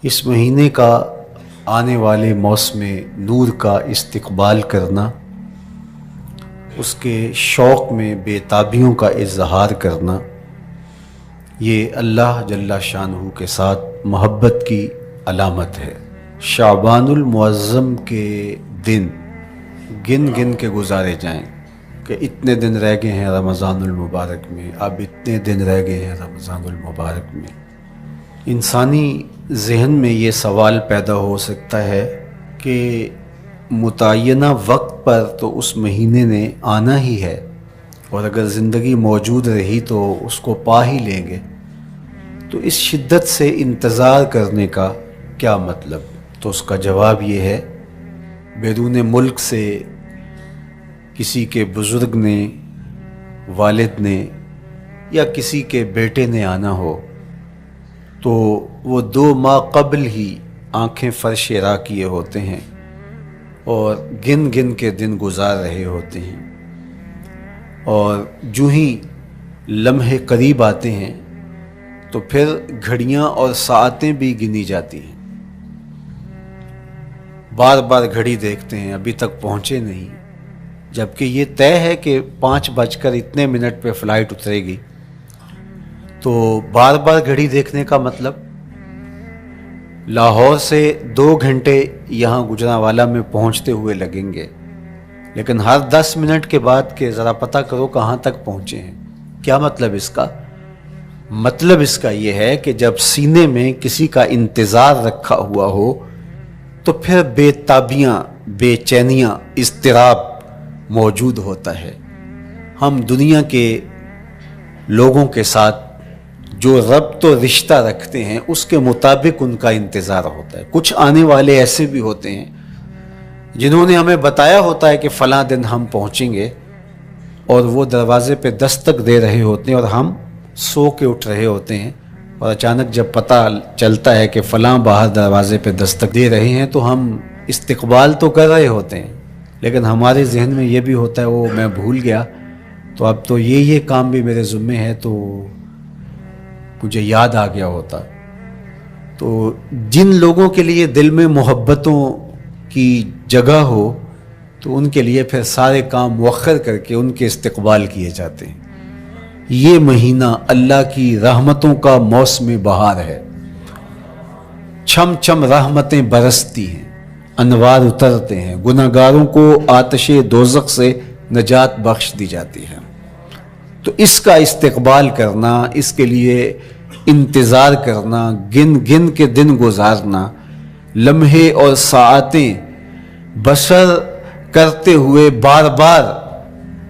اس مہینے کا آنے والے موسم نور کا استقبال کرنا، اس کے شوق میں بے تابیوں کا اظہار کرنا، یہ اللہ جل شانہ کے ساتھ محبت کی علامت ہے۔ شعبان المعظم کے دن گن گن کے گزارے جائیں کہ اتنے دن رہ گئے ہیں رمضان المبارک میں، اب اتنے دن رہ گئے ہیں رمضان المبارک میں۔ انسانی ذہن میں یہ سوال پیدا ہو سکتا ہے کہ متعینہ وقت پر تو اس مہینے نے آنا ہی ہے، اور اگر زندگی موجود رہی تو اس کو پا ہی لیں گے، تو اس شدت سے انتظار کرنے کا کیا مطلب؟ تو اس کا جواب یہ ہے، بیرون ملک سے کسی کے بزرگ نے، والد نے یا کسی کے بیٹے نے آنا ہو تو وہ 2 ماہ قبل ہی آنکھیں فرش راہ کیے ہوتے ہیں اور گن گن کے دن گزار رہے ہوتے ہیں، اور جو ہی لمحے قریب آتے ہیں تو پھر گھڑیاں اور ساعتیں بھی گنی جاتی ہیں۔ بار بار گھڑی دیکھتے ہیں، ابھی تک پہنچے نہیں، جبکہ یہ طے ہے کہ 5:02 پہ فلائٹ اترے گی۔ تو بار بار گھڑی دیکھنے کا مطلب، لاہور سے 2 گھنٹے یہاں گجرانوالہ میں پہنچتے ہوئے لگیں گے، لیکن ہر 10 منٹ کے بعد کہ ذرا پتہ کرو کہاں تک پہنچے ہیں۔ کیا مطلب اس کا؟ مطلب اس کا یہ ہے کہ جب سینے میں کسی کا انتظار رکھا ہوا ہو تو پھر بے تابیاں، بے چینیاں، اضطراب موجود ہوتا ہے۔ ہم دنیا کے لوگوں کے ساتھ جو ربط و رشتہ رکھتے ہیں اس کے مطابق ان کا انتظار ہوتا ہے۔ کچھ آنے والے ایسے بھی ہوتے ہیں جنہوں نے ہمیں بتایا ہوتا ہے کہ فلاں دن ہم پہنچیں گے، اور وہ دروازے پہ دستک دے رہے ہوتے ہیں اور ہم سو کے اٹھ رہے ہوتے ہیں، اور اچانک جب پتہ چلتا ہے کہ فلاں باہر دروازے پہ دستک دے رہے ہیں تو ہم استقبال تو کر رہے ہوتے ہیں، لیکن ہمارے ذہن میں یہ بھی ہوتا ہے وہ میں بھول گیا، تو اب تو یہ کام بھی میرے ذمے ہے، تو مجھے یاد آ گیا ہوتا۔ تو جن لوگوں کے لیے دل میں محبتوں کی جگہ ہو تو ان کے لیے پھر سارے کام مؤخر کر کے ان کے استقبال کیے جاتے ہیں۔ یہ مہینہ اللہ کی رحمتوں کا موسم بہار ہے، چھم چھم رحمتیں برستی ہیں، انوار اترتے ہیں، گناہگاروں کو آتش دوزخ سے نجات بخش دی جاتی ہے۔ تو اس کا استقبال کرنا، اس کے لیے انتظار کرنا، گن گن کے دن گزارنا، لمحے اور ساعتیں بسر کرتے ہوئے بار بار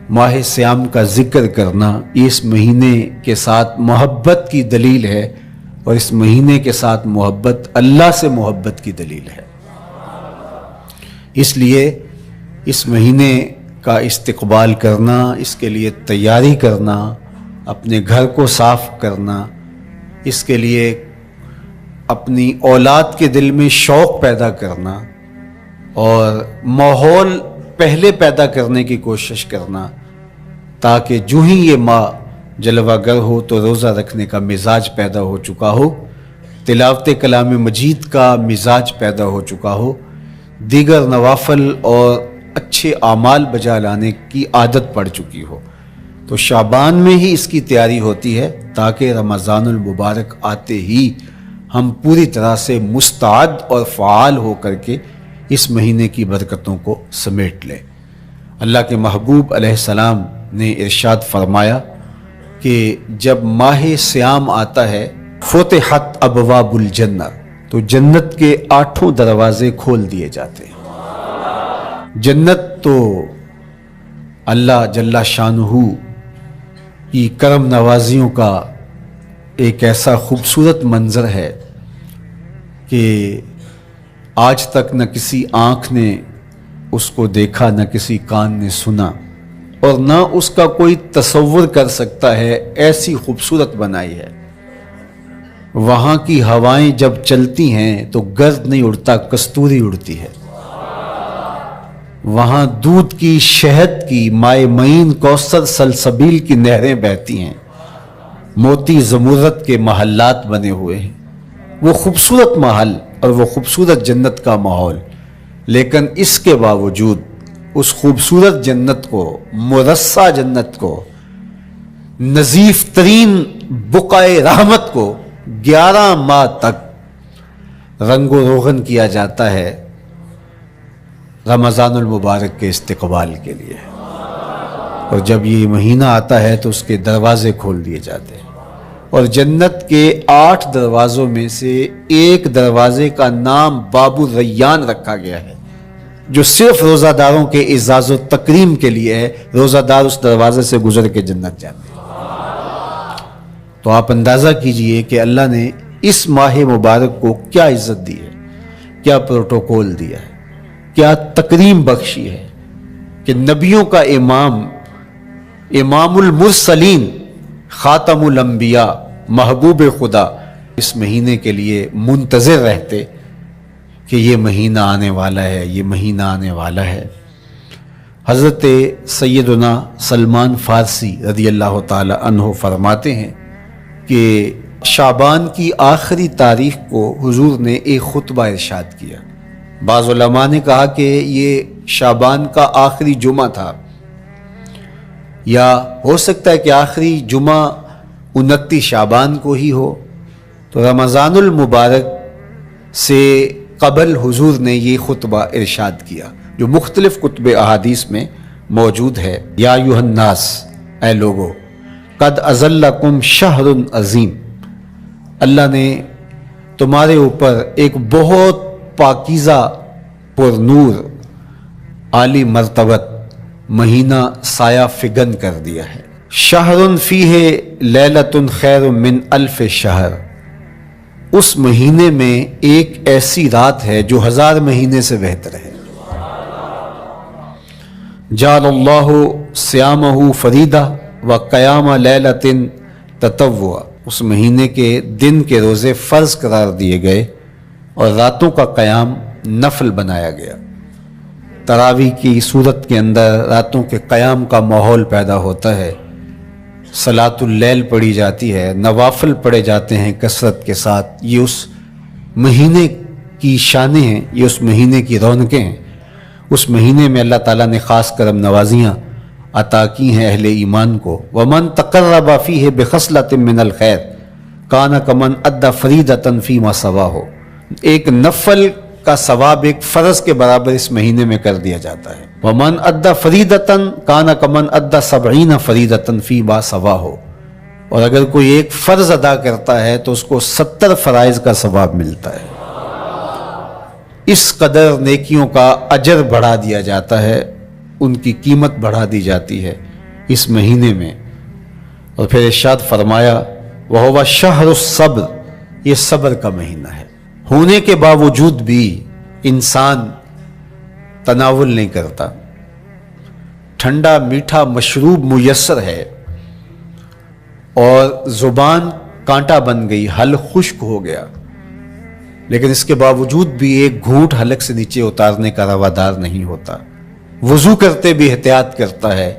ماہ سیام کا ذکر کرنا، اس مہینے کے ساتھ محبت کی دلیل ہے، اور اس مہینے کے ساتھ محبت اللہ سے محبت کی دلیل ہے۔ اس لیے اس مہینے کا استقبال کرنا، اس کے لیے تیاری کرنا، اپنے گھر کو صاف کرنا، اس کے لیے اپنی اولاد کے دل میں شوق پیدا کرنا اور ماحول پہلے پیدا کرنے کی کوشش کرنا، تاکہ جو ہی یہ ماہ جلوہ گر ہو تو روزہ رکھنے کا مزاج پیدا ہو چکا ہو، تلاوت کلام مجید کا مزاج پیدا ہو چکا ہو، دیگر نوافل اور اچھے اعمال بجا لانے کی عادت پڑ چکی ہو۔ تو شعبان میں ہی اس کی تیاری ہوتی ہے تاکہ رمضان المبارک آتے ہی ہم پوری طرح سے مستعد اور فعال ہو کر کے اس مہینے کی برکتوں کو سمیٹ لیں۔ اللہ کے محبوب علیہ السلام نے ارشاد فرمایا کہ جب ماہ سیام آتا ہے فتحت ابواب الجنہ، تو جنت کے 8 دروازے کھول دیے جاتے ہیں۔ جنت تو اللہ جل شانہ کی کرم نوازیوں کا ایک ایسا خوبصورت منظر ہے کہ آج تک نہ کسی آنکھ نے اس کو دیکھا، نہ کسی کان نے سنا، اور نہ اس کا کوئی تصور کر سکتا ہے، ایسی خوبصورت بنائی ہے۔ وہاں کی ہوائیں جب چلتی ہیں تو گرد نہیں اڑتا، کستوری اڑتی ہے۔ وہاں دودھ کی، شہد کی، مائے معین، کوثر، سلسبیل کی نہریں بہتی ہیں، موتی زمرد کے محلات بنے ہوئے ہیں، وہ خوبصورت محل اور وہ خوبصورت جنت کا ماحول، لیکن اس کے باوجود اس خوبصورت جنت کو، مرصع جنت کو، نظیف ترین بقعۂ رحمت کو 11 ماہ تک رنگ و روغن کیا جاتا ہے رمضان المبارک کے استقبال کے لیے، اور جب یہ مہینہ آتا ہے تو اس کے دروازے کھول دیے جاتے ہیں، اور جنت کے 8 دروازوں میں سے ایک دروازے کا نام باب الریان رکھا گیا ہے، جو صرف روزہ داروں کے اعزاز و تکریم کے لیے ہے۔ روزہ دار اس دروازے سے گزر کے جنت جاتے ہیں۔ تو آپ اندازہ کیجئے کہ اللہ نے اس ماہ مبارک کو کیا عزت دی ہے، کیا پروٹوکول دیا ہے، کیا تکریم بخشی ہے کہ نبیوں کا امام، امام المرسلین، خاتم الانبیاء، محبوب خدا اس مہینے کے لیے منتظر رہتے کہ یہ مہینہ آنے والا ہے، یہ مہینہ آنے والا ہے۔ حضرت سیدنا سلمان فارسی رضی اللہ تعالی عنہ فرماتے ہیں کہ شعبان کی آخری تاریخ کو حضور نے ایک خطبہ ارشاد کیا۔ بعض علماء نے کہا کہ یہ شعبان کا آخری جمعہ تھا، یا ہو سکتا ہے کہ آخری جمعہ 29 شعبان کو ہی ہو۔ تو رمضان المبارک سے قبل حضور نے یہ خطبہ ارشاد کیا، جو مختلف کتب احادیث میں موجود ہے۔ یا ایھا الناس، اے لوگو، قد اظلکم شہر عظیم، اللہ نے تمہارے اوپر ایک بہت پاکیزہ، پر نور، عالی مرتبت مہینہ سایہ فگن کر دیا ہے۔ شہر فیہ لیلۃ خیر من الف شہر، اس مہینے میں ایک ایسی رات ہے جو 1000 مہینے سے بہتر ہے۔ جعل اللہ صیامہ فریدہ وقیام لیلۃ تطوع، اس مہینے کے دن کے روزے فرض قرار دیے گئے اور راتوں کا قیام نفل بنایا گیا۔ تراویح کی صورت کے اندر راتوں کے قیام کا ماحول پیدا ہوتا ہے، صلاۃ اللیل پڑھی جاتی ہے، نوافل پڑھے جاتے ہیں کثرت کے ساتھ۔ یہ اس مہینے کی شانیں ہیں، یہ اس مہینے کی رونقیں ہیں۔ اس مہینے میں اللہ تعالیٰ نے خاص کرم نوازیاں عطا کی ہیں اہل ایمان کو۔ وَمَن تَقَرَّبَ فِيهِ بِخَصْلَةٍ مِّنَ الْخَيْرِ كَانَ كَمَنْ أَدَّى فَرِيضَةً فِيمَا سَوَاهُ، ایک نفل کا ثواب ایک فرض کے برابر اس مہینے میں کر دیا جاتا ہے۔ وَمَنْ أَدَّى فَرِيضَةً كَانَ كَمَنْ أَدَّى 70 فَرِيضَةً فِيمَا سَوَاهُ، اور اگر کوئی ایک فرض ادا کرتا ہے تو اس کو 70 فرائض کا ثواب ملتا ہے۔ اس قدر نیکیوں کا اجر بڑھا دیا جاتا ہے، ان کی قیمت بڑھا دی جاتی ہے اس مہینے میں۔ اور پھر ارشاد فرمایا وَهُوَ شَهْرُ الصَّبْرِ، یہ صبر کا مہینہ ہے۔ ہونے کے باوجود بھی انسان تناول نہیں کرتا، ٹھنڈا میٹھا مشروب میسر ہے اور زبان کانٹا بن گئی، حلق خشک ہو گیا، لیکن اس کے باوجود بھی ایک گھونٹ حلق سے نیچے اتارنے کا روادار نہیں ہوتا۔ وضو کرتے بھی احتیاط کرتا ہے،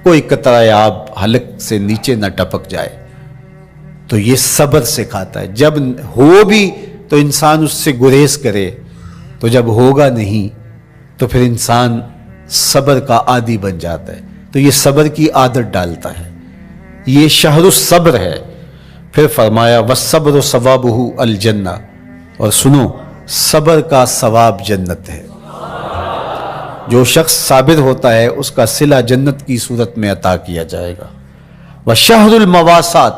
کوئی قطرہ آب حلق سے نیچے نہ ٹپک جائے۔ تو یہ صبر سکھاتا ہے۔ جب ہو بھی تو انسان اس سے گریز کرے، تو جب ہوگا نہیں تو پھر انسان صبر کا عادی بن جاتا ہے، تو یہ صبر کی عادت ڈالتا ہے۔ یہ شہر الصبر ہے۔ پھر فرمایا وَالصَّبْرُ ثَوَابُهُ الْجَنَّةُ، اور سنو، صبر کا ثواب جنت ہے۔ جو شخص صابر ہوتا ہے اس کا صلہ جنت کی صورت میں عطا کیا جائے گا۔ وَشَهْرُ الْمَوَاسَاتِ،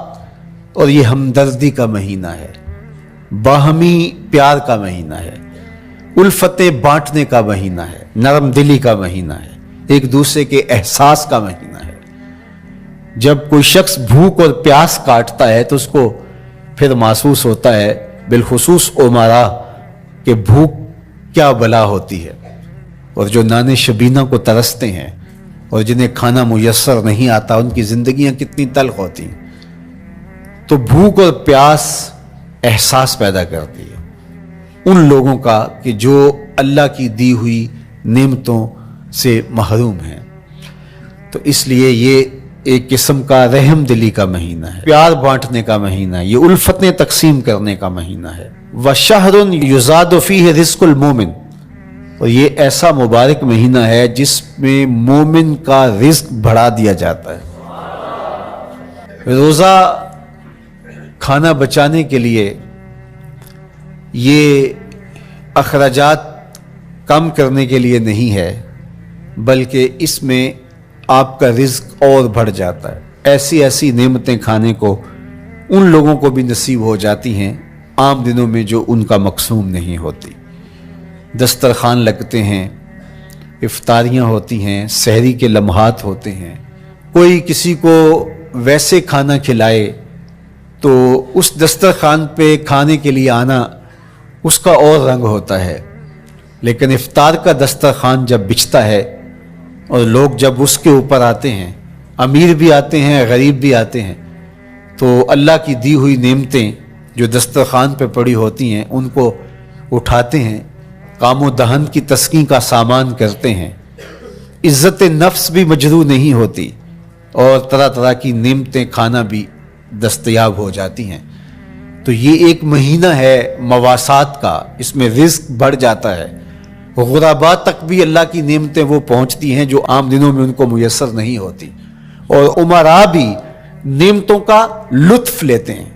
اور یہ ہمدردی کا مہینہ ہے، باہمی پیار کا مہینہ ہے، الفتیں بانٹنے کا مہینہ ہے، نرم دلی کا مہینہ ہے، ایک دوسرے کے احساس کا مہینہ ہے۔ جب کوئی شخص بھوک اور پیاس کاٹتا ہے تو اس کو پھر محسوس ہوتا ہے، بالخصوص امراء، کہ بھوک کیا بلا ہوتی ہے، اور جو نان شبینہ کو ترستے ہیں اور جنہیں کھانا میسر نہیں آتا ان کی زندگیاں کتنی تلخ ہوتی ہیں۔ تو بھوک اور پیاس احساس پیدا کرتی ہے ان لوگوں کا کہ جو اللہ کی دی ہوئی نعمتوں سے محروم ہیں۔ تو اس لیے یہ ایک قسم کا رحم دلی کا مہینہ ہے، پیار بانٹنے کا مہینہ ہے، یہ الفتیں تقسیم کرنے کا مہینہ ہے۔ وشہر یزاد فیہ رزق المومن، اور یہ ایسا مبارک مہینہ ہے جس میں مومن کا رزق بڑھا دیا جاتا ہے۔ روزہ کھانا بچانے کے لیے، یہ اخراجات کم کرنے کے لیے نہیں ہے، بلکہ اس میں آپ کا رزق اور بڑھ جاتا ہے۔ ایسی ایسی نعمتیں کھانے کو ان لوگوں کو بھی نصیب ہو جاتی ہیں عام دنوں میں جو ان کا مقسوم نہیں ہوتی۔ دسترخوان لگتے ہیں، افطاریاں ہوتی ہیں، سحری کے لمحات ہوتے ہیں، کوئی کسی کو ویسے کھانا کھلائے تو اس دسترخوان پہ کھانے کے لیے آنا اس کا اور رنگ ہوتا ہے۔ لیکن افطار کا دسترخوان جب بچھتا ہے اور لوگ جب اس کے اوپر آتے ہیں، امیر بھی آتے ہیں، غریب بھی آتے ہیں، تو اللہ کی دی ہوئی نعمتیں جو دسترخوان پہ پڑی ہوتی ہیں ان کو اٹھاتے ہیں، کام و دہن کی تسکین کا سامان کرتے ہیں، عزت نفس بھی مجروح نہیں ہوتی اور طرح طرح کی نعمتیں کھانا بھی دستیاب ہو جاتی ہیں۔ تو یہ ایک مہینہ ہے مواسات کا، اس میں رزق بڑھ جاتا ہے، غرباء تک بھی اللہ کی نعمتیں وہ پہنچتی ہیں جو عام دنوں میں ان کو میسر نہیں ہوتی، اور امراء بھی نعمتوں کا لطف لیتے ہیں،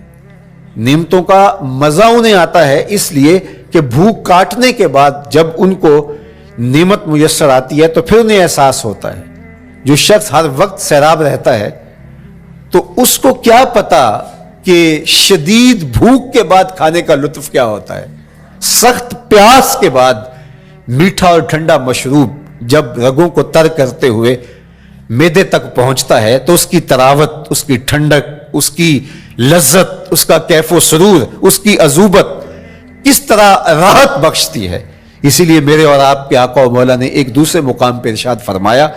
نعمتوں کا مزہ انہیں آتا ہے، اس لیے کہ بھوک کاٹنے کے بعد جب ان کو نعمت میسر آتی ہے تو پھر انہیں احساس ہوتا ہے۔ جو شخص ہر وقت سیراب رہتا ہے تو اس کو کیا پتا کہ شدید بھوک کے بعد کھانے کا لطف کیا ہوتا ہے۔ سخت پیاس کے بعد میٹھا اور ٹھنڈا مشروب جب رگوں کو تر کرتے ہوئے معدے تک پہنچتا ہے تو اس کی تراوت، اس کی ٹھنڈک، اس کی لذت، اس کا کیف و سرور، اس کی عذوبت کس طرح راحت بخشتی ہے۔ اسی لیے میرے اور آپ کے آقا و مولا نے ایک دوسرے مقام پہ ارشاد فرمایا،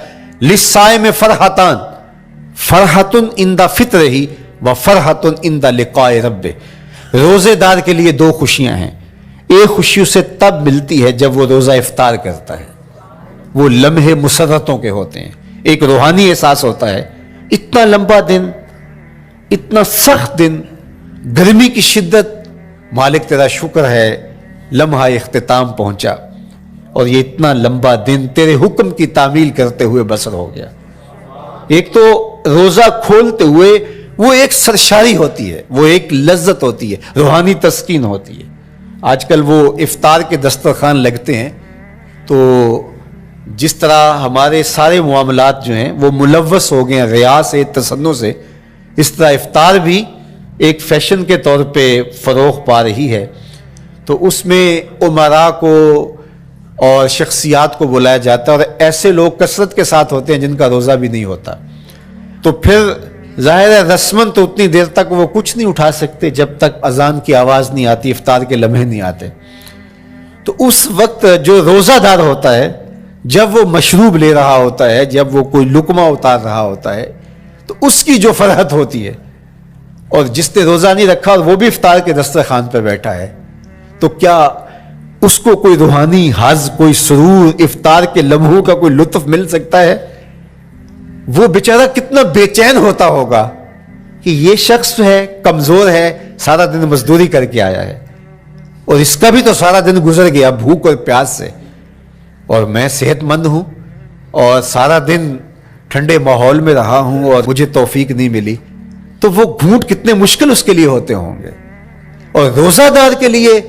للصائم فرحتان، فرحت عند فطرہ و فرحت عند لقاء ربہ۔ روزے دار کے لیے دو خوشیاں ہیں، ایک خوشی اسے تب ملتی ہے جب وہ روزہ افطار کرتا ہے، وہ لمحے مسرتوں کے ہوتے ہیں، ایک روحانی احساس ہوتا ہے، اتنا لمبا دن، اتنا سخت دن، گرمی کی شدت، مالک تیرا شکر ہے لمحہ اختتام پہنچا اور یہ اتنا لمبا دن تیرے حکم کی تعمیل کرتے ہوئے بسر ہو گیا۔ ایک تو روزہ کھولتے ہوئے وہ ایک سرشاری ہوتی ہے، وہ ایک لذت ہوتی ہے، روحانی تسکین ہوتی ہے۔ آج کل وہ افطار کے دسترخوان لگتے ہیں تو جس طرح ہمارے سارے معاملات جو ہیں وہ ملوث ہو گئے ہیں ریا سے، تصنع سے، اس طرح افطار بھی ایک فیشن کے طور پہ فروغ پا رہی ہے۔ تو اس میں امراء کو اور شخصیات کو بلایا جاتا ہے اور ایسے لوگ کثرت کے ساتھ ہوتے ہیں جن کا روزہ بھی نہیں ہوتا، تو پھر ظاہر ہے رسماً تو اتنی دیر تک وہ کچھ نہیں اٹھا سکتے جب تک اذان کی آواز نہیں آتی، افطار کے لمحے نہیں آتے۔ تو اس وقت جو روزہ دار ہوتا ہے جب وہ مشروب لے رہا ہوتا ہے، جب وہ کوئی لقمہ اتار رہا ہوتا ہے، تو اس کی جو فرحت ہوتی ہے، اور جس نے روزہ نہیں رکھا اور وہ بھی افطار کے دسترخوان پہ بیٹھا ہے، تو کیا اس کو کوئی روحانی حظ، کوئی سرور، افطار کے لمحوں کا کوئی لطف مل سکتا ہے؟ وہ بیچارہ کتنا بے چین ہوتا ہوگا کہ یہ شخص ہے کمزور ہے، سارا دن مزدوری کر کے آیا ہے اور اس کا بھی تو سارا دن گزر گیا بھوک اور پیاس سے، اور میں صحت مند ہوں اور سارا دن ٹھنڈے ماحول میں رہا ہوں اور مجھے توفیق نہیں ملی، تو وہ گھونٹ کتنے مشکل اس کے لیے ہوتے ہوں گے۔ اور روزہ دار کے لیے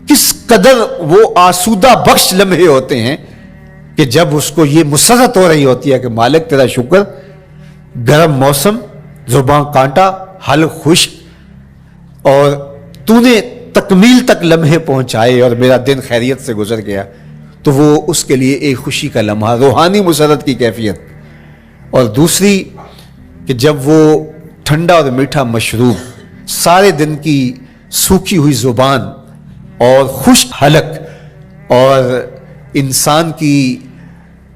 کس قدر وہ آسودہ بخش لمحے ہوتے ہیں کہ جب اس کو یہ مسرت ہو رہی ہوتی ہے کہ مالک تیرا شکر، گرم موسم، زباں کانٹا، حلق خشک، اور تو نے تکمیل تک لمحے پہنچائے اور میرا دن خیریت سے گزر گیا، تو وہ اس کے لیے ایک خوشی کا لمحہ، روحانی مسرت کی کیفیت۔ اور دوسری کہ جب وہ ٹھنڈا اور میٹھا مشروب، سارے دن کی سوکھی ہوئی زبان اور خشک حلق، اور انسان کی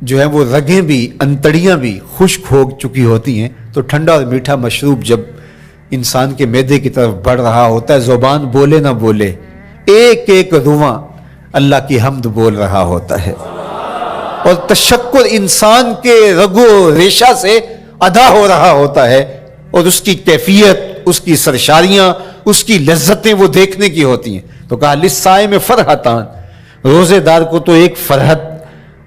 جو ہے وہ رگیں بھی، انتڑیاں بھی خشک ہو چکی ہوتی ہیں، تو ٹھنڈا اور میٹھا مشروب جب انسان کے معدے کی طرف بڑھ رہا ہوتا ہے، زبان بولے نہ بولے، ایک ایک رواں اللہ کی حمد بول رہا ہوتا ہے، اور تشکر انسان کے رگو ریشہ سے ادا ہو رہا ہوتا ہے، اور اس کی کیفیت، اس کی سرشاریاں، اس کی لذتیں وہ دیکھنے کی ہوتی ہیں۔ تو کہا للصائم فرحتان، روزے دار کو تو ایک فرحت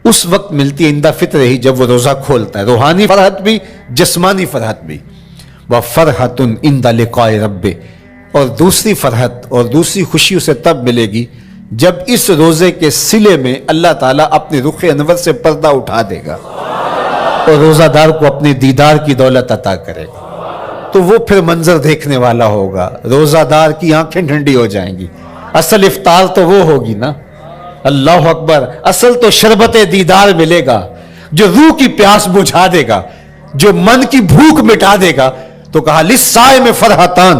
اس وقت ملتی ہے عند فطر ہی، جب وہ روزہ کھولتا ہے، روحانی فرحت بھی جسمانی فرحت بھی، وفرحۃ عند لقاء رب، اور دوسری فرحت اور دوسری خوشی اسے تب ملے گی جب اس روزے کے صلے میں اللہ تعالیٰ اپنے رخ انور سے پردہ اٹھا دے گا اور روزہ دار کو اپنے دیدار کی دولت عطا کرے گا، تو وہ پھر منظر دیکھنے والا ہوگا، روزہ دار کی آنکھیں ٹھنڈی ہو جائیں گی۔ اصل افطار تو وہ ہوگی نا، اللہ اکبر، اصل تو شربت دیدار ملے گا جو روح کی پیاس بجھا دے گا، جو من کی بھوک مٹا دے گا۔ تو کہا للصائم فرحتان،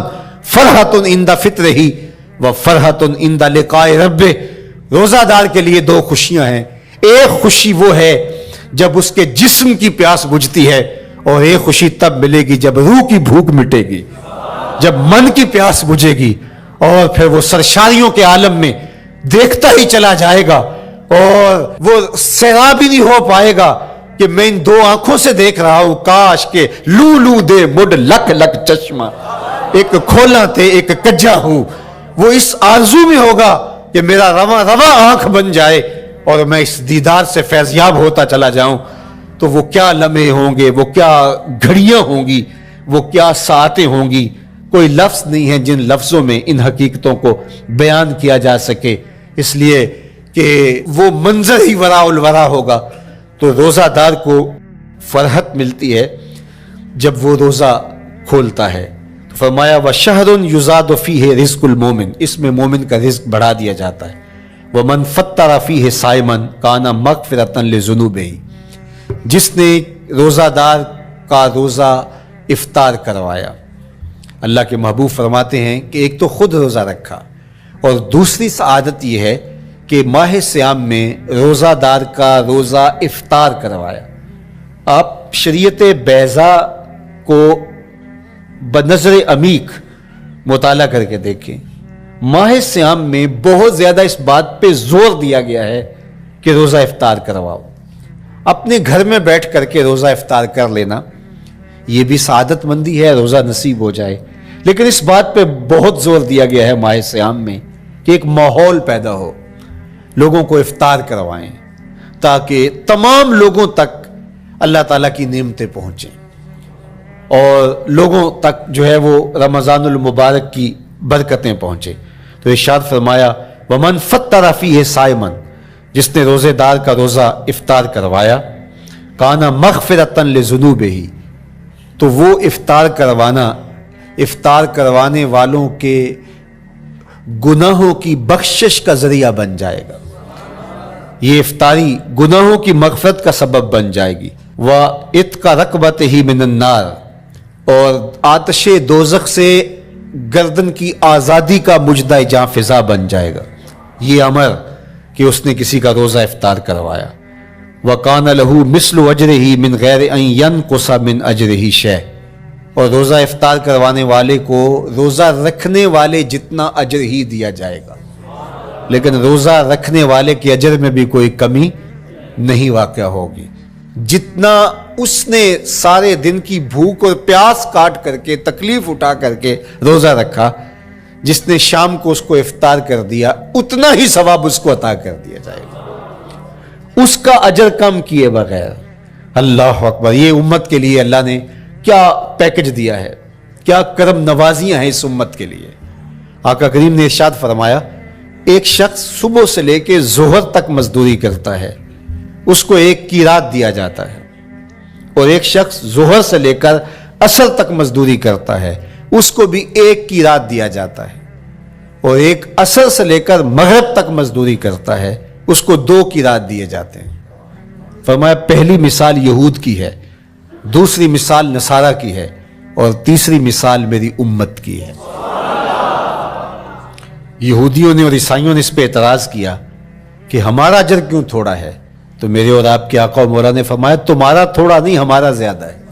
فرحۃ عند فطرہ وفرحۃ عند لقاء رب، روزہ دار کے لیے دو خوشیاں ہیں، ایک خوشی وہ ہے جب اس کے جسم کی پیاس بجھتی ہے، اور ایک خوشی تب ملے گی جب روح کی بھوک مٹے گی، جب من کی پیاس بجھے گی، اور پھر وہ سرشاریوں کے عالم میں دیکھتا ہی چلا جائے گا، اور وہ سیراب ہی نہیں ہو پائے گا کہ میں ان دو آنکھوں سے دیکھ رہا ہوں، کاش کہ لو لو دے مڈ لک لک چشمہ، ایک کھولا تے ایک کجا ہوں، وہ اس آرزو میں ہوگا کہ میرا رواں رواں آنکھ بن جائے اور میں اس دیدار سے فیضیاب ہوتا چلا جاؤں۔ تو وہ کیا لمحے ہوں گے، وہ کیا گھڑیاں ہوں گی، وہ کیا ساعتیں ہوں گی، کوئی لفظ نہیں ہے جن لفظوں میں ان حقیقتوں کو بیان کیا جا سکے، اس لیے کہ وہ منظر ہی وراء الورا ہوگا۔ تو روزہ دار کو فرحت ملتی ہے جب وہ روزہ کھولتا ہے، تو فرمایا وَشَهْرٌ يُزَادُ فِيهِ رِزْقُ الْمُؤْمِنِ، اس میں مومن کا رزق بڑھا دیا جاتا ہے۔ وَمَنْ فَطَّرَ فِيهِ صَائِمًا كَانَ مَغْفِرَةً لِذُنُوبِهِ، جس نے روزہ دار کا روزہ افطار کروایا، اللہ کے محبوب فرماتے ہیں کہ ایک تو خود روزہ رکھا، اور دوسری سعادت یہ ہے کہ ماہ صیام میں روزہ دار کا روزہ افطار کروایا۔ آپ شریعت بیضاء کو بنظر عمیق مطالعہ کر کے دیکھیں، ماہ صیام میں بہت زیادہ اس بات پہ زور دیا گیا ہے کہ روزہ افطار کرواؤ۔ اپنے گھر میں بیٹھ کر کے روزہ افطار کر لینا یہ بھی سعادت مندی ہے، روزہ نصیب ہو جائے، لیکن اس بات پہ بہت زور دیا گیا ہے ماہ صیام میں کہ ایک ماحول پیدا ہو، لوگوں کو افطار کروائیں تاکہ تمام لوگوں تک اللہ تعالیٰ کی نعمتیں پہنچیں، اور لوگوں تک جو ہے وہ رمضان المبارک کی برکتیں پہنچیں۔ تو ارشاد فرمایا وَمَنْ فَطَّرَ فِيهِ صَائِمًا، جس نے روزے دار کا روزہ افطار کروایا، کَانَ مَغْفِرَةً لِذُنُوبِهِ، تو وہ افطار کروانے والوں کے گناہوں کی بخشش کا ذریعہ بن جائے گا، یہ افطاری گناہوں کی مغفرت کا سبب بن جائے گی۔ وَإِتْقَ رَقْبَتِهِ مِنَ النَّارِ، اور آتش دوزخ سے گردن کی آزادی کا مجدہ جاں فضا بن جائے گا یہ امر کہ اس نے کسی کا روزہ افطار کروایا۔ وَقَانَ لَهُ مِثْلُ أَجْرِهِ مِنْ غَيْرِ أَنْ يَنْقُصَ مِنْ أَجْرِهِ شَيْءٌ، اور روزہ افطار کروانے والے کو روزہ رکھنے والے جتنا اجر ہی دیا جائے گا، لیکن روزہ رکھنے والے کے اجر میں بھی کوئی کمی نہیں واقع ہوگی۔ جتنا اس نے سارے دن کی بھوک اور پیاس کاٹ کر کے تکلیف اٹھا کر کے روزہ رکھا، جس نے شام کو اس کو افطار کر دیا اتنا ہی ثواب اس کو عطا کر دیا جائے گا، اس کا اجر کم کیے بغیر۔ اللہ اکبر، یہ امت کے لیے اللہ نے کیا پیکج دیا ہے، کیا کرم نوازیاں ہیں اس امت کے لیے۔ آقا کریم نے ارشاد فرمایا ایک شخص صبح سے لے کے ظہر تک مزدوری کرتا ہے، اس کو ایک قیراط دیا جاتا ہے، اور ایک شخص ظہر سے لے کر عصر تک مزدوری کرتا ہے، اس کو بھی ایک قیراط دیا جاتا ہے، اور ایک عصر سے لے کر مغرب تک مزدوری کرتا ہے، اس کو 2 قیراط دیے جاتے ہیں۔ فرمایا پہلی مثال یہود کی ہے، دوسری مثال نصارہ کی ہے، اور تیسری مثال میری امت کی ہے۔ یہودیوں نے اور عیسائیوں نے اس پہ اعتراض کیا کہ ہمارا اجر کیوں تھوڑا ہے، تو میرے اور آپ کے آقا و مولا نے فرمایا تمہارا تھوڑا نہیں، ہمارا زیادہ ہے۔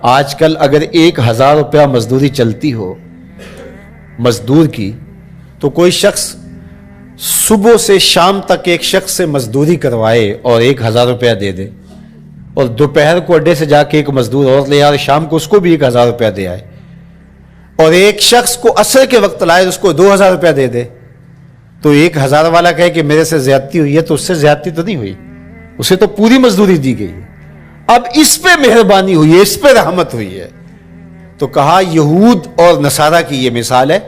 آج کل اگر 1000 روپیہ مزدوری چلتی ہو مزدور کی، تو کوئی شخص صبح سے شام تک ایک شخص سے مزدوری کروائے اور 1000 روپیہ دے دے، اور دوپہر کو اڈے سے جا کے ایک مزدور اور لے آئے، شام کو اس کو بھی 1000 روپیہ دے آئے، اور ایک شخص کو عصر کے وقت لائے اس کو 2000 روپیہ دے دے، تو 1000 والا کہے کہ میرے سے زیادتی ہوئی ہے تو اس سے زیادتی تو نہیں ہوئی, اسے تو پوری مزدوری دی گئی ہے. اب اس پہ مہربانی ہوئی ہے, اس پہ رحمت ہوئی ہے. تو کہا یہود اور نصارہ کی یہ مثال ہے,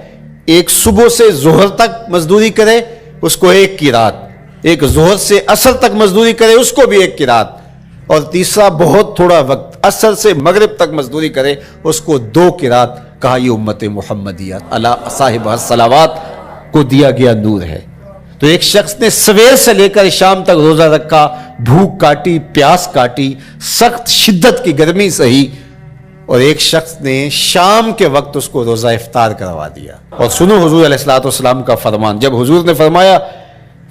ایک صبح سے ظہر تک مزدوری کرے اس کو 1 قیراط, ایک ظہر سے عصر تک مزدوری کرے اس کو بھی 1 قیراط, اور تیسرا بہت تھوڑا وقت عصر سے مغرب تک مزدوری کرے اس کو 2 قیراط. کہا یہ امت محمدیہ اللہ صاحب الصلوات کو دیا گیا نور ہے. تو ایک شخص نے سویر سے لے کر شام تک روزہ رکھا, بھوک کاٹی, پیاس کاٹی, سخت شدت کی گرمی سہی, اور ایک شخص نے شام کے وقت اس کو روزہ افطار کروا دیا. اور سنو حضور علیہ الصلوۃ والسلام کا فرمان, جب حضور نے فرمایا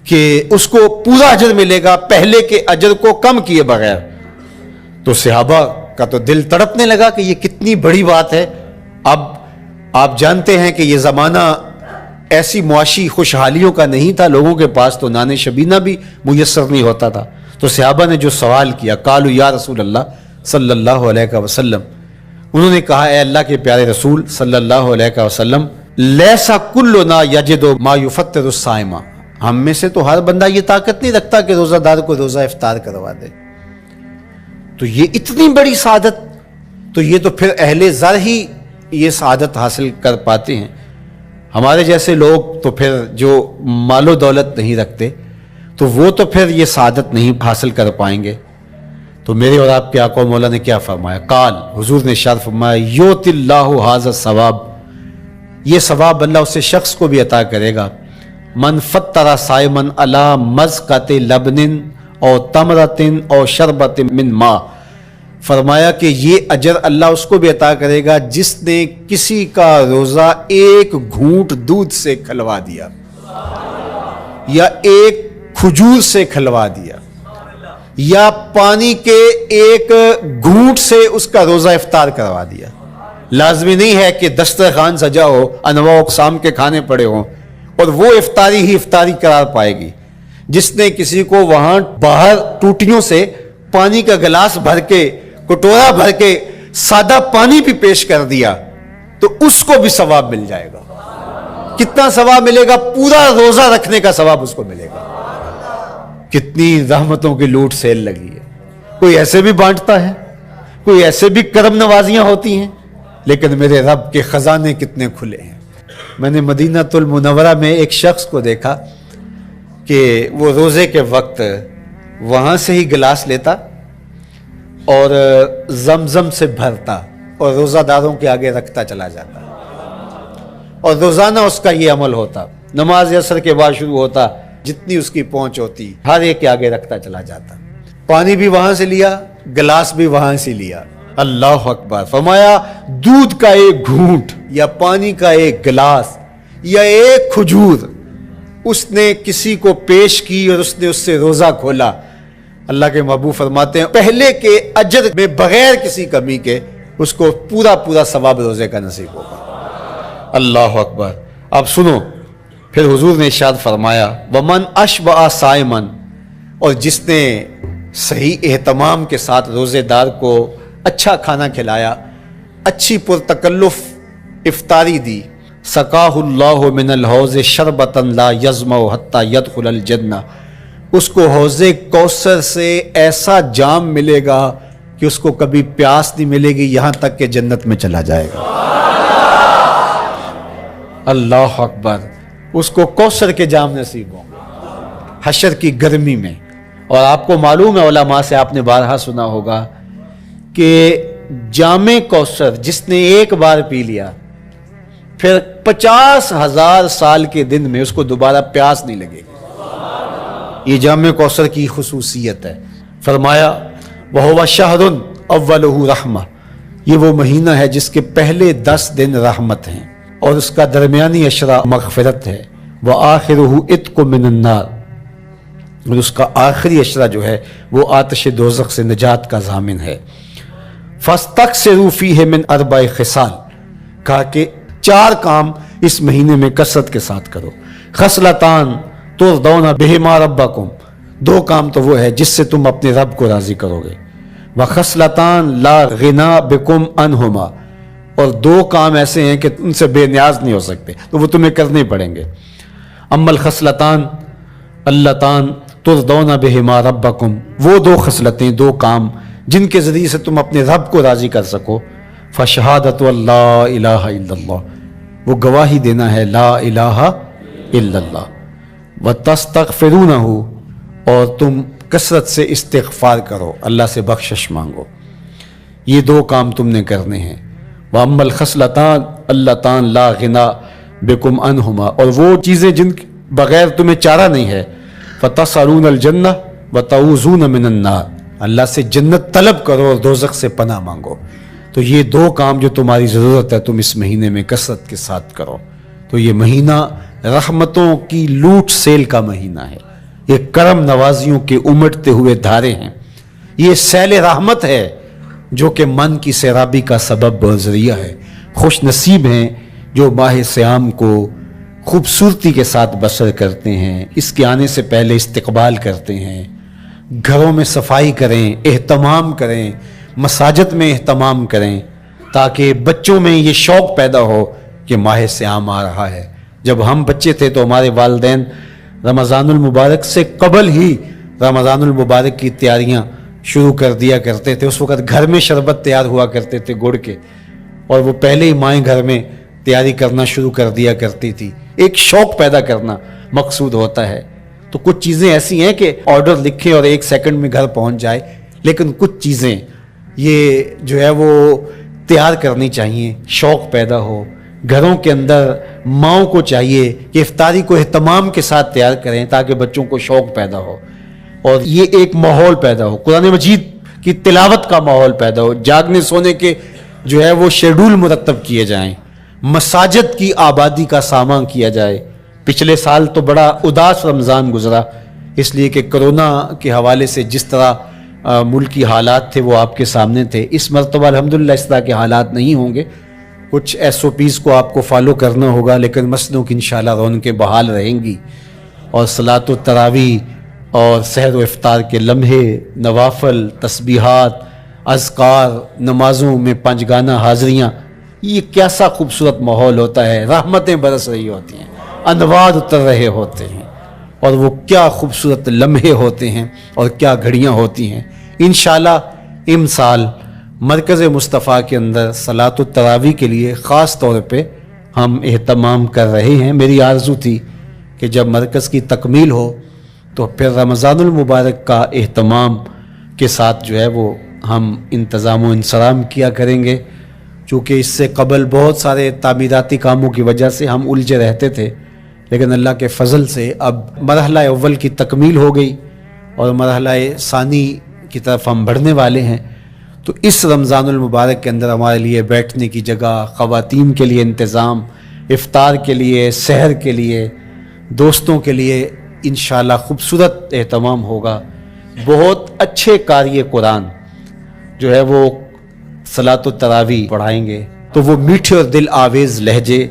کہ اس کو پورا اجر ملے گا پہلے کے اجر کو کم کیے بغیر, تو صحابہ کا تو دل تڑپنے لگا کہ یہ کتنی بڑی بات ہے. اب آپ جانتے ہیں کہ یہ زمانہ ایسی معاشی خوشحالیوں کا نہیں تھا, لوگوں کے پاس تو نان شبینہ بھی میسر نہیں ہوتا تھا. تو صحابہ نے جو سوال کیا, قالوا یا رسول اللہ صلی اللہ علیہ وسلم, انہوں نے کہا اے اللہ کے پیارے رسول صلی اللہ علیہ وسلم, لیسا کلنا یجد ما یفطر الصائم, ہم میں سے تو ہر بندہ یہ طاقت نہیں رکھتا کہ روزہ دار کو روزہ افطار کروا دے. تو یہ اتنی بڑی سعادت, تو یہ تو پھر اہل زر ہی یہ سعادت حاصل کر پاتے ہیں. ہمارے جیسے لوگ تو پھر جو مال و دولت نہیں رکھتے تو وہ تو پھر یہ سعادت نہیں حاصل کر پائیں گے. تو میرے اور آپ کے آقا مولا نے کیا فرمایا, قال, حضور نے ارشاد فرمایا, یؤتی اللہ ھذا الثواب, یہ ثواب اللہ اسے شخص کو بھی عطا کرے گا, من فطر صائما علی مزقۃ لبن او تمرۃ او شربۃ من ماء, فرمایا کہ یہ اجر اللہ اس کو بھی عطا کرے گا جس نے کسی کا روزہ 1 گھونٹ دودھ سے کھلوا دیا, یا 1 کھجور سے کھلوا دیا, یا پانی کے 1 گھونٹ سے اس کا روزہ افطار کروا دیا. لازمی نہیں ہے کہ دسترخوان سجا ہو, انواع اقسام کے کھانے پڑے ہوں, اور وہ افطاری ہی افطاری قرار پائے گی. جس نے کسی کو وہاں باہر ٹوٹیوں سے پانی کا گلاس بھر کے, کٹورا بھر کے سادہ پانی بھی پیش کر دیا تو اس کو بھی ثواب مل جائے گا. کتنا ثواب ملے گا؟ پورا روزہ رکھنے کا ثواب اس کو ملے گا. کتنی رحمتوں کی لوٹ سیل لگی ہے. کوئی ایسے بھی بانٹتا ہے, کوئی ایسے بھی کرم نوازیاں ہوتی ہیں, لیکن میرے رب کے خزانے کتنے کھلے ہیں. میں نے مدینہ المنورہ میں ایک شخص کو دیکھا کہ وہ روزے کے وقت وہاں سے ہی گلاس لیتا اور زمزم سے بھرتا اور روزہ داروں کے آگے رکھتا چلا جاتا, اور روزانہ اس کا یہ عمل ہوتا. نماز عصر کے بعد شروع ہوتا, جتنی اس کی پہنچ ہوتی ہر ایک کے آگے رکھتا چلا جاتا. پانی بھی وہاں سے لیا, گلاس بھی وہاں سے لیا. اللہ اکبر. فرمایا دودھ کا 1 گھونٹ یا پانی کا 1 گلاس یا 1 کھجور اس نے کسی کو پیش کی اور اس نے اس سے روزہ کھولا. اللہ کے محبوب فرماتے ہیں پہلے کے اجر میں بغیر کسی کمی کے اس کو پورا ثواب روزے کا نصیب ہوگا. اللہ اکبر. اب سنو, پھر حضور نے ارشاد فرمایا ومن اشبع صائما, اور جس نے صحیح اہتمام کے ساتھ روزے دار کو اچھا کھانا کھلایا, اچھی پرتکلف افطاری دی, سقاہ اللہ من الحوض شربتا لا یظمأ حتی یدخل الجنہ, اس کو حوض کوثر سے ایسا جام ملے گا کہ اس کو کبھی پیاس نہیں ملے گی یہاں تک کہ جنت میں چلا جائے گا. اللہ اکبر. اس کو کوثر کے جام نصیب ہوں گے حشر کی گرمی میں. اور آپ کو معلوم ہے, علماء سے آپ نے بارہا سنا ہوگا کہ جام کوثر جس نے ایک بار پی لیا پھر 50,000 سال کے دن میں اس کو دوبارہ پیاس نہیں لگے گی. یہ جام کوثر کی خصوصیت ہے. فرمایا وَهُوَ شَهْرٌ أَوَّلُهُ رَحْمَةٌ, یہ وہ مہینہ ہے جس کے پہلے 10 دن رحمت ہیں اور اس کا درمیانی اشرا مغفرت ہے. وَآخِرُهُ عِتْقٌ مِّنَ النَّارِ, اور اس کا آخری اشرا جو ہے وہ آتش دوزخ سے نجات کا ضامن ہے. فَاسْتَكْثِرُوا فِيهِ مِنْ 4 خِصَالٍ, کہا کہ 4 کام اس مہینے میں کثرت کے ساتھ کرو. خصلتان ترضون بہما ربکم, 2 کام تو وہ ہے جس سے تم اپنے رب کو راضی کرو گے. وخصلتان لا غنا بکم عنہما, اور 2 کام ایسے ہیں کہ ان سے بے نیاز نہیں ہو سکتے تو وہ تمہیں کرنے پڑیں گے. اما الخصلتان اللتان ترضون بہما ربکم، وہ دو خصلتیں، دو کام جن کے ذریعے سے تم اپنے رب کو راضی کر سکو، فشہادت اللہ الہ الا اللہ، وہ گواہی دینا ہے لا الہ الا اللہ، وتستغفرونہ، اور تم کثرت سے استغفار کرو، اللہ سے بخشش مانگو، یہ دو کام تم نے کرنے ہیں۔ وَأَمَّا الْخَصْلَتَانِ اللَّتَانِ لَا غِنَىٰ بِكُمْ عَنْهُمَا، اور وہ چیزیں جن بغیر تمہیں چارہ نہیں ہے، فَتَسْأَلُونَ الْجَنَّةَ وَتَعُوذُونَ مِنَ النَّارِ، اللہ سے جنت طلب کرو اور دوزخ سے پناہ مانگو۔ تو یہ دو کام جو تمہاری ضرورت ہے تم اس مہینے میں کثرت کے ساتھ کرو۔ تو یہ مہینہ رحمتوں کی لوٹ سیل کا مہینہ ہے، یہ کرم نوازیوں کے امٹتے ہوئے دھارے ہیں، یہ سیل رحمت ہے جو کہ من کی سیرابی کا سبب اور ذریعہ ہے۔ خوش نصیب ہیں جو ماہ صیام کو خوبصورتی کے ساتھ بسر کرتے ہیں، اس کے آنے سے پہلے استقبال کرتے ہیں، گھروں میں صفائی کریں، اہتمام کریں، مساجد میں اہتمام کریں، تاکہ بچوں میں یہ شوق پیدا ہو کہ ماہ صیام آ رہا ہے۔ جب ہم بچے تھے تو ہمارے والدین رمضان المبارک سے قبل ہی رمضان المبارک کی تیاریاں شروع کر دیا کرتے تھے۔ اس وقت گھر میں شربت تیار ہوا کرتے تھے گڑ کے، اور وہ پہلے ہی مائیں گھر میں تیاری کرنا شروع کر دیا کرتی تھی۔ ایک شوق پیدا کرنا مقصود ہوتا ہے۔ تو کچھ چیزیں ایسی ہیں کہ آرڈر لکھیں اور 1 سیکنڈ میں گھر پہنچ جائے، لیکن کچھ چیزیں یہ جو ہے وہ تیار کرنی چاہیے، شوق پیدا ہو۔ گھروں کے اندر ماؤں کو چاہیے کہ افطاری کو اہتمام کے ساتھ تیار کریں تاکہ بچوں کو شوق پیدا ہو، اور یہ ایک ماحول پیدا ہو، قرآن مجید کی تلاوت کا ماحول پیدا ہو، جاگنے سونے کے جو ہے وہ شیڈول مرتب کیے جائیں، مساجد کی آبادی کا سامان کیا جائے۔ پچھلے سال تو بڑا اداس رمضان گزرا، اس لیے کہ کرونا کے حوالے سے جس طرح ملکی حالات تھے وہ آپ کے سامنے تھے۔ اس مرتبہ الحمدللہ اس طرح کے حالات نہیں ہوں گے، کچھ SOPs کو آپ کو فالو کرنا ہوگا، لیکن مسجدوں کی انشاءاللہ رونقیں بحال رہیں گی، اور صلاۃ التراویح اور سحر و افطار کے لمحے، نوافل، تسبیحات، اذکار، نمازوں میں 5 گانہ حاضریاں، یہ کیسا خوبصورت ماحول ہوتا ہے، رحمتیں برس رہی ہوتی ہیں، انوار اتر رہے ہوتے ہیں، اور وہ کیا خوبصورت لمحے ہوتے ہیں اور کیا گھڑیاں ہوتی ہیں۔ انشاءاللہ امسال مرکز مصطفیٰ کے اندر صلاۃ التراویح کے لیے خاص طور پہ ہم اہتمام کر رہے ہیں۔ میری آرزو تھی کہ جب مرکز کی تکمیل ہو تو پھر رمضان المبارک کا اہتمام کے ساتھ جو ہے وہ ہم انتظام و انصرام کیا کریں گے، چونکہ اس سے قبل بہت سارے تعمیراتی کاموں کی وجہ سے ہم الجھے رہتے تھے، لیکن اللہ کے فضل سے اب مرحلہ اول کی تکمیل ہو گئی اور مرحلہ ثانی کی طرف ہم بڑھنے والے ہیں۔ تو اس رمضان المبارک کے اندر ہمارے لیے بیٹھنے کی جگہ، خواتین کے لیے انتظام، افطار کے لیے، سحر کے لیے، دوستوں کے لیے انشاءاللہ خوبصورت اہتمام ہوگا۔ بہت اچھے قاری قرآن جو ہے وہ صلاۃ التراویح پڑھائیں گے، تو وہ میٹھے اور دل آویز لہجے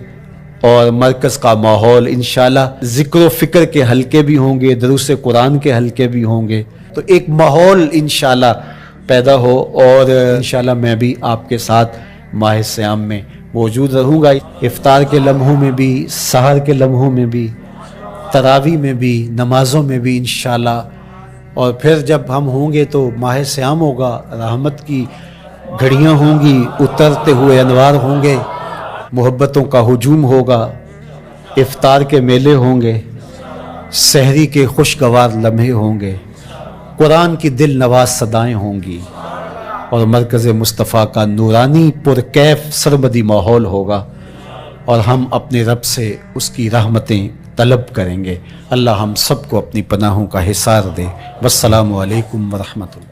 اور مرکز کا ماحول، انشاءاللہ ذکر و فکر کے حلقے بھی ہوں گے، دروس قرآن کے حلقے بھی ہوں گے، تو ایک ماحول انشاءاللہ پیدا ہو، اور انشاءاللہ میں بھی آپ کے ساتھ ماہ صیام میں موجود رہوں گا، افطار کے لمحوں میں بھی، سحر کے لمحوں میں بھی، تراویح میں بھی، نمازوں میں بھی انشاءاللہ۔ اور پھر جب ہم ہوں گے تو ماہ صیام ہوگا، رحمت کی گھڑیاں ہوں گی، اترتے ہوئے انوار ہوں گے، محبتوں کا ہجوم ہوگا، افطار کے میلے ہوں گے، سحری کے خوشگوار لمحے ہوں گے، قرآن کی دل نواز صدائیں ہوں گی، اور مرکز مصطفیٰ کا نورانی پرکیف سرمدی ماحول ہوگا، اور ہم اپنے رب سے اس کی رحمتیں طلب کریں گے۔ اللہ ہم سب کو اپنی پناہوں کا حصار دے۔ والسلام علیکم ورحمۃ اللہ۔